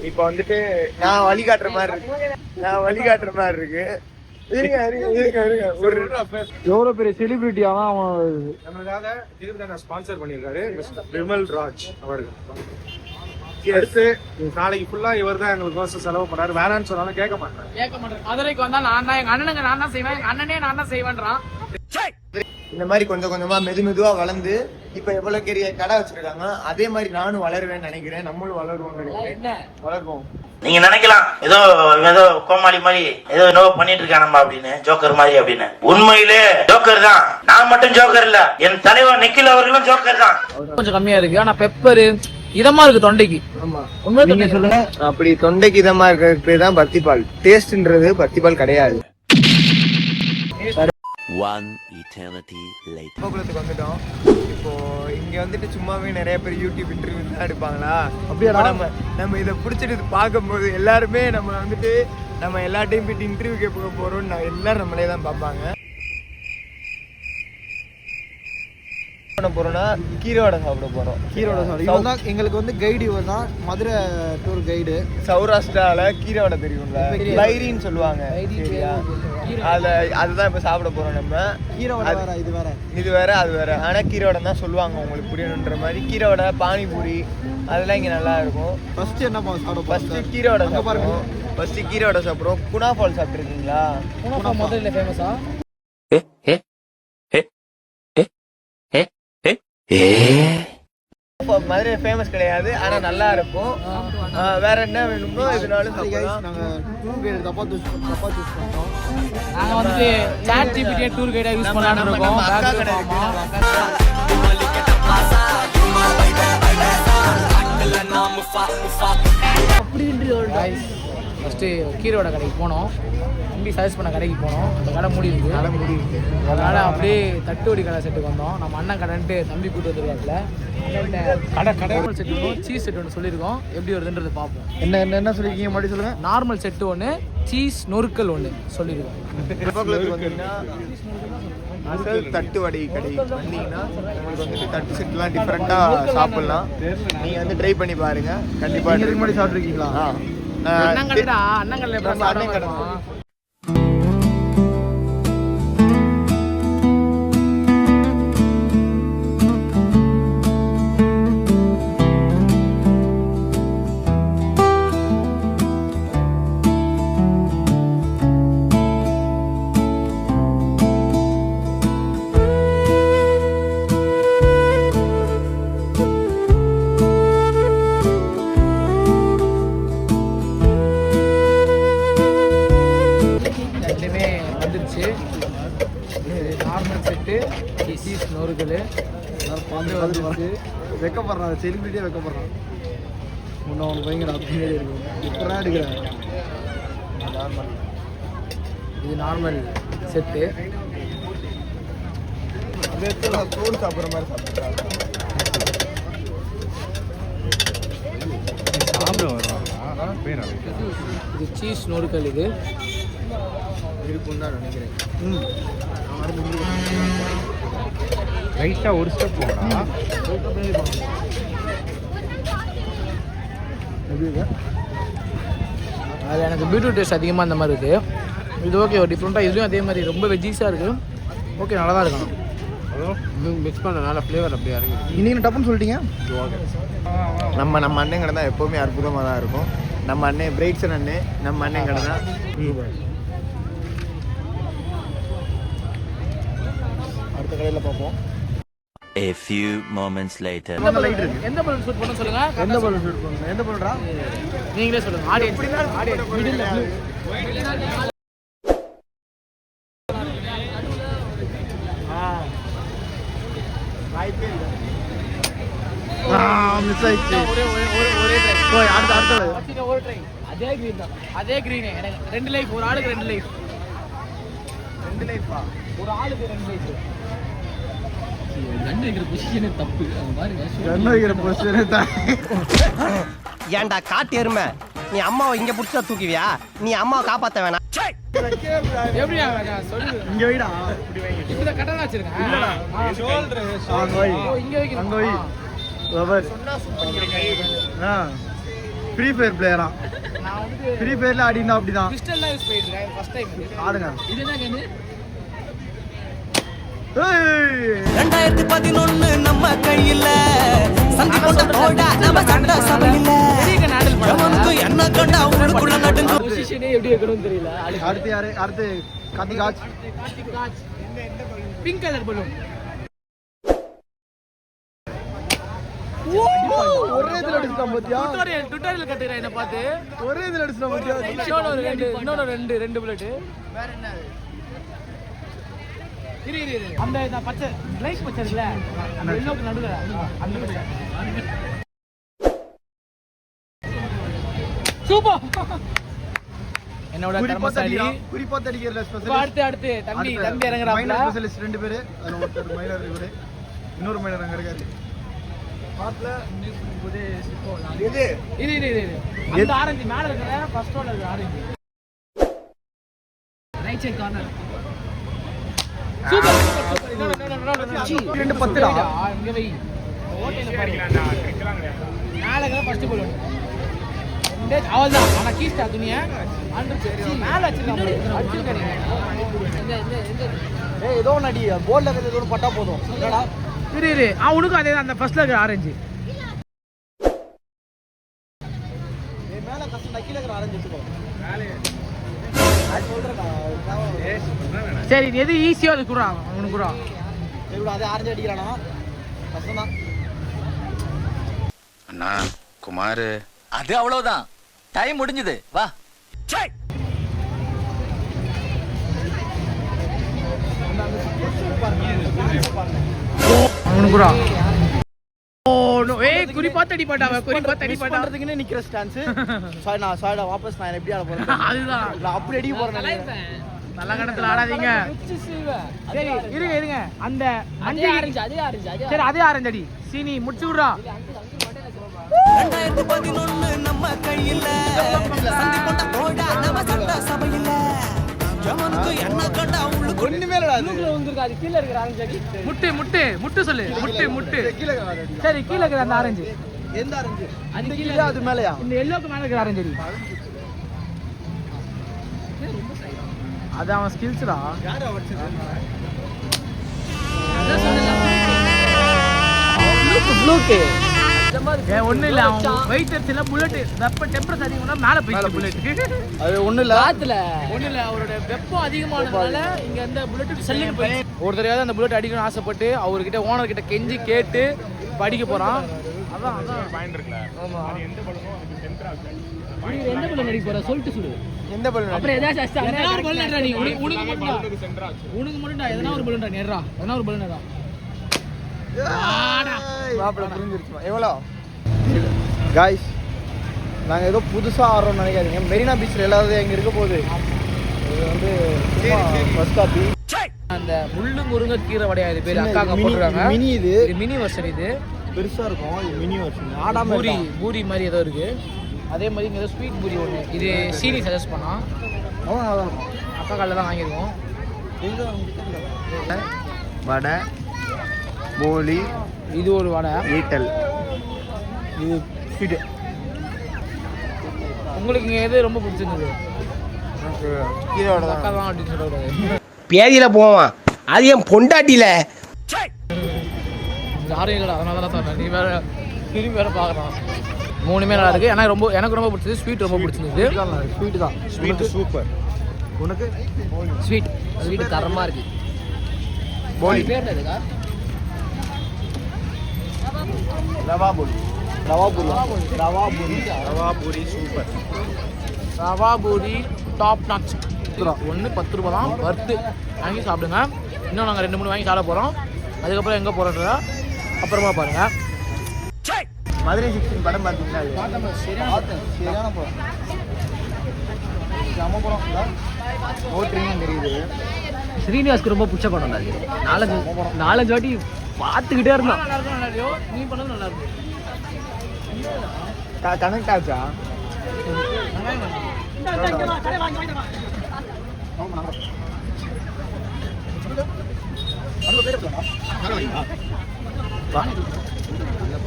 இப்ப வந்துட்டு நான் வழிகாட்டுற மாதிரி இருக்கு. எவ்வளவு பெரிய செலிபிரிட்டி அவன் நம்மளுக்காக ஸ்பான்சர் பண்ணியிருக்காரு விமல் ராஜ் அவர்கள். அடுத்து நாளைக்கு ஃபுல்லா இவர் தான் எங்களுக்கு செலவு பண்ணாரு. வேணான்னு சொன்னாலும் கேட்க மாட்டேன். மதுரைக்கு வந்தா நான் தான் எங்க அண்ணனுங்க நான் தான் செய்வேன், எங்க அண்ணனே நான் தான் செய்வேன்றான். இந்த மாதிரி கொஞ்சம் கொஞ்சமா மெதுவா வளர்ந்து இப்ப எவ்வளவு பெரிய கடை வச்சிருக்காங்க. அதே மாதிரி நானும் வளருவேன்னு நினைக்கிறேன். நம்மளும் வளருவோம். நீங்க நினைக்கலாம் ஏதோ கோமாளி மாதிரி ஏதோ பண்ணிட்டு இருக்கானம்பா அப்படின்னு, ஜோக்கர் மாதிரி அப்படின்னு. உண்மையிலே ஜோக்கர் தான். நான் மட்டும் ஜோக்கர் இல்ல, என் தலைவர் நிக்கில் அவர்களும் ஜோக்கர் தான். கொஞ்சம் கம்மியா இருக்கு, ஆனா பெப்பர் இதமா இருக்கு தொண்டைக்கு. ஆமா, நீங்க சொல்லுங்க. அப்படி தொண்டைக்கு இதமா இருக்கிறது தான் பருத்திப்பால். டேஸ்ட்ன்றது பருத்திப்பால் கிடையாது. வந்துட்டோம். இப்போ இங்க வந்துட்டு சும்மாவே நிறைய பேர் யூடியூப் இன்டர்வியூ தான் எடுப்பாங்களா. அப்படியே நம்ம இதை பிடிச்சிட்டு பார்க்கும்போது எல்லாருமே நம்ம வந்துட்டு நம்ம எல்லா டைம் போயிட்டு இன்டர்வியூ கேட்க போறோம்னு எல்லாரும் நம்மளே தான் பார்ப்பாங்க. போறோம்னா கீரோட சாப்பிட போறோம். எங்களுக்கு வந்து கைடு இவர் தான், மதுரை டூர் கைடு. சௌராஷ்டிரால கீரோட தெரியும்ல, பைரின்னு சொல்லுவாங்க. அதுதான் இப்ப சாப்பிட போறோம். நம்ம கீரோட இது வேற அது வேற, ஆனா கீரோட தான் சொல்லுவாங்க உங்களுக்கு புரியணுன்ற மாதிரி. கீரோட பானிபூரி அதெல்லாம் இங்க நல்லா இருக்கும். ஃபர்ஸ்ட் என்ன சாப்பிடுவோம்? ஃபர்ஸ்ட் கீரோட சாப்பிடுவோம். ஃபர்ஸ்ட் கீரோட சாப்பிடுவோம். குணாஃபால் சாப்பிட்டுருக்கீங்களா? குணாஃபால் மதுரையில ஃபேமஸா? மதுரை ஃபேமஸ் கிடையாது, ஆனா நல்லா இருக்கும். வேற என்ன வேணுமோ இதனால நாங்க டூர் கைடு தப்பா சூஸ் பண்ணோம். நாங்க வந்து சாட் ஜிபிடி டூர் கைடா யூஸ் பண்ணலாம்னு இருக்கோம். ஃபர்ஸ்ட் கீரோட கடைக்கு போனோம். தம்பி சஜஸ்ட் பண்ண கடைக்கு போனோம். அந்த கடை மூடி இருக்கு. அதனால அப்படியே தட்டுவடி கடை செட்டுக்கு வந்தோம். நம்ம அண்ணன் கடைன்ட்டு தம்பி கூட்டு வந்துருக்காப்புல. கடை செட்டு ஒன்று, சீஸ் செட் ஒன்று சொல்லியிருக்கோம். எப்படி வருதுன்றது பார்ப்போம். என்ன சொல்லிருக்கீங்க மறுபடியும் சொல்லுங்க. நார்மல் செட்டு ஒன்று, சீஸ் நொறுக்கல் ஒன்று சொல்லியிருக்கோம். தட்டு வடை கடை வந்தீங்கன்னா உங்களுக்கு வந்துட்டு தட்டு செட்லாம் டிஃப்ரெண்டாக சாப்பிடலாம். நீங்கள் வந்து ட்ரை பண்ணி பாருங்க. கண்டிப்பாக இதுக்கு முன்னாடி சாப்பிட்ருக்கீங்களா? அண்ணன் கடை நார்மல் செட்டு, சீஸ் நொறுக்கல் வந்துருச்சு. வெக்கப்படுறான், செலிபிரிட்டியாக வெக்கப்படுறான். ஒன்று அவனுக்கு பயங்கர அப்படியே இருக்கும். இப்போ எடுக்கிறேன். இது நார்மல் செட்டு. சோறு சாப்பிட்ற மாதிரி சாப்பிட்றாங்க. இது சீஸ் நொறுக்கல். இது இருக்குன்னு தான் நினைக்கிறேன். ரைட்டாக ஒரு ஸ்டெப் போகலாம். அது எனக்கு பீட்ரூட் டேஸ்ட் அதிகமாக அந்த மாதிரி இருக்குது. இது ஓகே, ஒரு டிஃப்ரெண்ட்டாக. இதுவும் அதே மாதிரி ரொம்ப வெஜ்ஜீஸாக இருக்குது. ஓகே, நல்லா தான் இருக்கணும். மிக்ஸ் பண்ணுறதுனால ஃப்ளேவர் அப்படியே இருக்குது. இன்னைக்கு டப்புன்னு சொல்லிட்டீங்க. நம்ம அண்ணன் கடை தான் எப்போவுமே அற்புதமாக தான் இருக்கும். நம்ம அண்ணன் பிரைட்ஸன் அண்ணன், நம்ம அண்ணன் கடை தான். அடுத்த கடையில் பார்ப்போம். A few moments later. எந்த பலூன் ஷூட் பண்ண சொல்லுங்க. எந்த பலூன் ஷூட் பண்ணுங்க? எந்த பலூன்டா? நீங்களே சொல்லுங்க. ஆடியன்ஸ் மிடில் மிஸ் ஆயிடுச்சு. அதே கிரீன் தான். அதே கிரீன். எனக்கு 2 லைஃப். ஒரு ஆளுக்கு 2 லைஃப். 2 லைஃபா? ஒரு ஆளுக்கு 2 லைஃப். கண்ணு வைக்கிற பொசிஷனே தப்பு. கண்ணு வைக்கிற பொசிஷனே தான். ஏன்டா காட்டு எருமை, நீ அம்மாவை இங்க புடிச்சா தூக்குவியா? நீ அம்மாவை காப்பாத்த வேணாம். எப்படியா சொல்லு. இங்க வைடா. இப்படி வைங்க. இப்படி கட்டணா வச்சிருக்கேன். இல்லடா. அங்க வை. இங்க வைங்க. அங்க வை. ரவர். சொன்னா சூப்பர் கை. ஃப்ரீ ஃபயர் பிளேயரா? நான் வந்து ஃப்ரீ ஃபயர்ல ஆடினா அப்படிதான். பிஸ்டல் தான் யூஸ் பண்ணிருக்கேன் ஃபர்ஸ்ட் டைம். ஆடுங்க. இது என்ன கண்ணு? ஏய் 2011 நம்ம கையில சந்தி கொண்ட தோடா நம்ம சண்ட சபையில பெரிய கண்ணு ஹேண்டில் எவனுக்கு என்ன கண்டா உள்ளுக்குள்ள நடுங்க. பொசிஷனே எப்படி வைக்கணும்னு தெரியல. அடுத்து யாரு? அடுத்து கார்த்திகாஜ். Pink colour balloon. ஒரே இதுல அடிச்சான் பாத்தியா? டுட்டோரியல் கத்துக்கிறேன் என்ன பார்த்து. ஒரே இதுல அடிச்சான் பாத்தியா? இன்னொரு ரெண்டு புல்லட். வேற என்ன? இரு அந்த பச்சை லைட் பச்சை இருக்குல்ல அந்த எல்லோக்கு நடுவுல அந்த பச்சை. சூப்பர். என்னோட கர்மசாலி குறிப்பா தடிக்கிறல ஸ்பெஷலிஸ்ட். அடுத்து தம்பி இறங்குறாப்ல. மைனர் ஸ்பெஷலிஸ்ட் ரெண்டு பேரு. அதுல ஒருத்தர் மைனர் இவரு. இன்னொரு மைனர் அங்க இருக்காரு. பாட்ல புது ஸ்லிப்போ. இது அந்த ஆரஞ்சு மேல இருக்கற ஃபர்ஸ்ட் ரோல இருக்கு orange. Right side corner. Super. ரெண்டு பத்துடா. இங்க வை. ஓட்டையில பாருங்க. மேல இருக்கற ஃபர்ஸ்ட் பால். அவள்தான். ஆனா கீஸ்டா துணிய மேல வச்சிருக்காங்க. ஏய் ஏதோ ஒன்னு அடி. போல்ல இருக்கிறது ஏதோ பட்டா போதும். என்னடா? இரு உனக்கு அதே அந்த ஃபர்ஸ்ட்ல இருக்கிற ஆரஞ்சு. ஏய் மேல கஷ்டம் கீழ இருக்கிற ஆரஞ்சு எடுத்துக்கோ. மேலே சரி எது ஈஸியா அது குறா உனக்கு குறா. இவ்வளவு அதே ஆரஞ்சு அடிக்கறானா? கஷ்டம் தான். அண்ணா குமார் அது அவ்வளவுதான். டைம் முடிஞ்சது. வா. உனக்கு குறா. ஓ நோ ஏய் குறி பார்த்து அடி மாட்டாவ. குறி பார்த்து அடி மாட்டாவ. பண்றதுக்குனே நிக்கிற ஸ்டான்ஸ். சாய் நான் வாபஸ் நான் எப்படி ஆட போறேன்? அதுதான் நான் அப்படி அடிக்க போறேன். நல்ல கணத்துல ஆடாதீங்க. சரி இருங்க அந்த அதே ஆரஞ்சு சரி அதே ஆரஞ்சு அடி. சீனி முடிச்சு விடுறா. 2011 நம்ம கையில சந்தி கொண்ட தோடா நம்ம சண்ட சபையில எவனுக்கு என்ன கண்டா உள்ளுக்குள்ள ஒண்ணுமே இல்லடா. உள்ளுக்குள்ள வந்துருக்கு. அது கீழ இருக்கிற ஆரஞ்சு அடி. முட்டு சொல்லு. முட்டு கீழ இருக்கிற ஆரஞ்சு. சரி கீழ இருக்கிற அந்த ஆரஞ்சு. எந்த ஆரஞ்சு? அது கீழ அது மேலயா? இந்த எல்லோக்கு மேல இருக்கிற ஆரஞ்சு அடி. அது அவன் ஸ்கில்ஸ்டா. யார் அவர்ச்சது? அதான் சொல்லலாம். ப்ளூக்கு ஏ ஒண்ணு இல்ல அவன் வெயிட் எடுத்துல புல்லட் வெப்ப டெம்பரேச்சர் அதிகம்னா மேல போயிடுச்சு புல்லட். அது ஒண்ணு இல்ல. காத்துல ஒண்ணு இல்ல அவரோட வெப்பம் அதிகமானதால இங்க அந்த புல்லட் செல்லுன்னு போய் ஒரு தடவை அந்த புல்லட் அடிக்கணும்னு ஆசைப்பட்டு அவர்கிட்ட ஓனர் கிட்ட கெஞ்சி கேட்டு படிக்க போறான். அதான் பாயிண்ட் இருக்குல. ஆமா. அது எந்த பலனோ அதுக்கு சென்டர் ஆகுது. நீ எந்த பலன் அடிக்க போற சொல்லிட்டு சொல்லு. எந்த பலன்? அப்புறம் ஏதாச்சும் அடிச்சா என்ன ஒரு பலன் அடிடா நீ. உனக்கு மட்டும் சென்டர் ஆகுது. உனக்கு மட்டும் எதனா ஒரு பலன் நேரா. எதனா ஒரு பலன் நேரா. மாப்ள புரிஞ்சிருச்சுமா? எவ்வளோ? गाइस நாங்க ஏதோ புதுசா ஆறோம்னு நினைக்காதீங்க. மெரினா பீச்ல எல்லாரும் எங்க இருக்க போகுது. இது வந்து ஃபர்ஸ்ட் காப்பி. அந்த முள்ளு முருங்கை கீரை வடையா இது பேர் அக்காங்க போடுறாங்க. மினி இது மினி வெர்ஷன். இது பெருசா இருக்கும். இது மினி வெர்ஷன். ஆடாம பூரி மாதிரி ஏதோ இருக்கு. அதே மாதிரி இங்க ஏதோ ஸ்வீட் பூரி ஒன்று. இது சீனி சஜஸ்ட் பண்ணா. அவ்வளோ நல்லா இருக்கும். அக்கா காலில் தான் வாங்கியிருக்கோம். வடை போலி இது ஒரு வடை. ஈட்டல் இது ஸ்வீட். உங்களுக்கு இங்கே எது ரொம்ப பிடிச்சிருந்தது? கீரோட அக்கா தான் அப்படின்னு சொல்லக்கூடாது. பேதியில போவான். அது என் பொண்டாட்டியில யாரும் இல்லைடா அதனால தான் சொன்னேன். நீ வேற திரும்பி வேற பார்க்குறான். மூணுமே நல்லா இருக்கு. எனக்கு ரொம்ப பிடிச்சது ஸ்வீட் ரொம்ப பிடிச்சிருந்தது. ஸ்வீட் தான். Sweet super. உனக்கு ஸ்வீட் தரமாக இருக்கு. போலி பேர் என்னதுக்கா? ரவா போலி super. Rava puri top notch. ஒன்று 10 ரூபா தான். வறுத்து வாங்கி சாப்பிடுங்க. இன்னும் நாங்கள் 2-3 வாங்கி சாப்பிட போகிறோம். அதுக்கப்புறம் எங்கே போகிறோன்றதா அப்புறமா பாருங்க. மதுரை 16 படம் பார்த்தீங்களா? சரியான படம். செம படம். ஓட்டுறீங்கன்னு தெரியுது. ஸ்ரீனிவாஸ்க்கு ரொம்ப பிடிச்ச படம் தான். நாலஞ்சு வாட்டி பார்த்துக்கிட்டே இருந்தான். நீ பண்ணது நல்லா இருக்கும். கனெக்ட் ஆச்சா?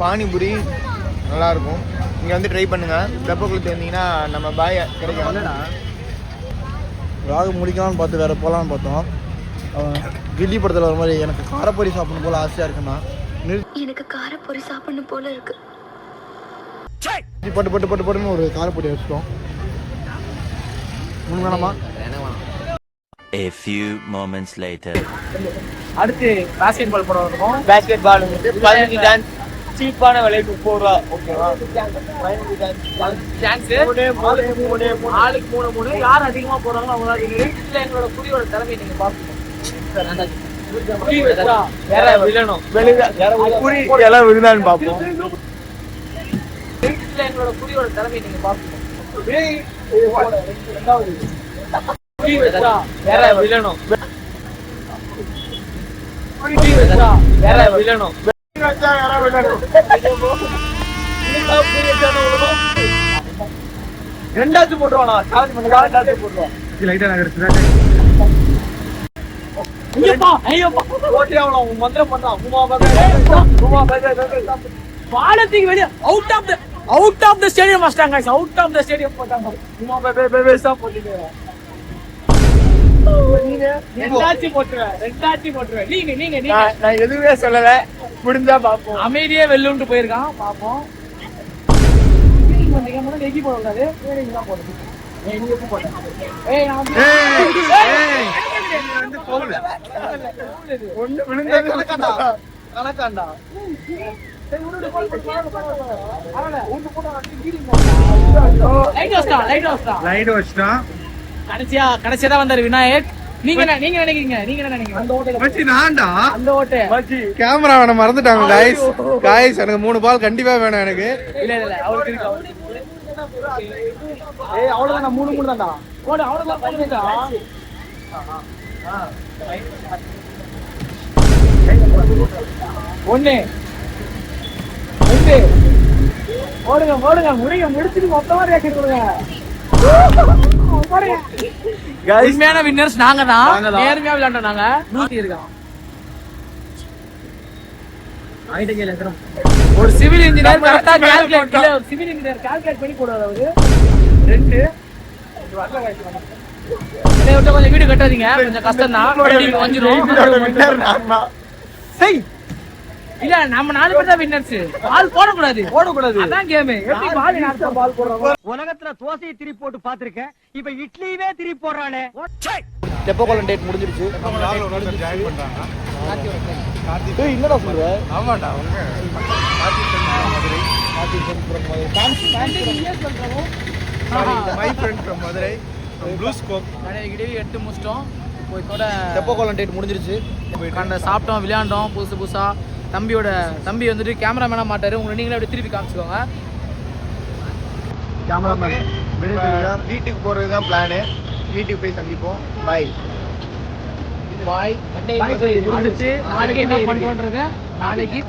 பானிபுரி நல்லா இருக்கும். இங்கே வந்து ட்ரை பண்ணுங்க. தெப்பக்குளத்து வந்தீங்கன்னா நம்ம பாய் கிடைக்கும். ராகு முடிக்கலாம்னு பார்த்து வேறு போகலான்னு பார்த்தோம். கில்லி படத்தில் வர மாதிரி எனக்கு காரப்பொரி சாப்பிடணும் போல் ஆசையாக இருக்குண்ணா. எனக்கு காரப்பொரி சாப்பிடணும் போல இருக்கு. பட்டு பட்டு பட்டு பட்டுன்னு ஒரு காரப்பொடி வச்சிட்டோம். வேணாமா? A few moments later. அடுத்து பாஸ்கெட் பால் போட இருக்கும். பேஸ்கெட் பால் வந்து 15 டான்ஸ் சீப்பான விலை 30 ரூபா. ஓகேவா? 15 டான்ஸ். ஆளுக்கு 3 யார் அதிகமா போறாங்களோ அவங்க தான். இதுல எங்களோட குடியோட திறமையை நீங்க பாக்கணும். வேற விழணும். குறி எல்லாம் விழுந்தான்னு பார்ப்போம். இதுல எங்களோட குடியோட திறமையை நீங்க பாக்கணும். வேற விழணும். வேற விழணும். ரெண்டாச்சு போட்டுருவானா? ரெண்டாச்சு போட்டுருவான். லைட்டாக நான் எடுத்துட்டேன். பாலத்துக்கு வெளியே அவுட் ஆஃப் த ஸ்டேடியம் வச்சிட்டாங்க. அவுட் ஆஃப் த ஸ்டேடியம் போட்டாங்க. நான் எதுவுமே சொல்லல. முடிஞ்சா பாப்போம். அமைதியே வெள்ளுண்டு போயிருக்கான். பாப்போம். நெகி போடாது. ஒண்ணு விழுந்தது கணக்காண்டா. லைட் வச்சுட்டான். கடைசியா தான் வந்தாரு விநாயக். நீங்க என்ன நினைக்கிறீங்க? அந்த ஓட்டை நான்டா அந்த ஓட்டை கேமரா வேணும் மறந்துட்டாங்க. காய்ஸ் எனக்கு 3 பால் கண்டிப்பா வேணும் எனக்கு. இல்ல அவருக்கு இருக்கு. அவ்வளவுதான். 3 தான்டா. ஓடு அவ்வளவுதான். ஒண்ணு ஓடுங்க முடிச்சுட்டு மொத்தமா ரியாக்ஷன் கொடுங்க. உண்மையான வின்னர்ஸ் நாங்க தான். நேர்மையா விளையாண்டோம் நாங்க. 100 இருக்கான். ஒரு சிவில் இன்ஜினியர் கரெக்டா கால்குலேட் இல்ல. ஒரு சிவில் இன்ஜினியர் கால்குலேட் பண்ணி போடுவாரு அவரு. 2 கொஞ்சம் வீடு கட்டாதீங்க. கொஞ்சம் கஷ்டம் தான். வந்துரும். இல்ல நம்ம 4 பேர் தான் வின்னர்ஸ். பால் போடக்கூடாது. அதான் கேம். எப்படி பால் போடுறோம்? உலகத்துல தோசையை திருப்பி போட்டு பாத்திருக்கேன். இப்ப இட்லியவே திருப்பி போடுறானே. தெப்பக்குளம் டேட் முடிஞ்சிருச்சு. என்னடா சொல்ற? ஆமாண்டா. My friend from Madurai blue scope. இடையே 8 முடிச்சிட்டோம். போய்தோட தெப்பக்குளம் டேட் முடிஞ்சிருச்சு. சாப்பிட்டோம், விளையாண்டோம் புதுசா. தம்பி வந்துட்டு கேமராமேனா மாட்டாரு. உங்களை நீங்களே அப்படி திருப்பி காமிச்சுக்கோங்க. கேமராமேன் வீட்டுக்கு போறதுதான் பிளானு. வீட்டுக்கு போய் சந்திப்போம். பாய். நாளைக்கு என்ன பண்றோன்றத நாளைக்கு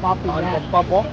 பார்ப்போம்.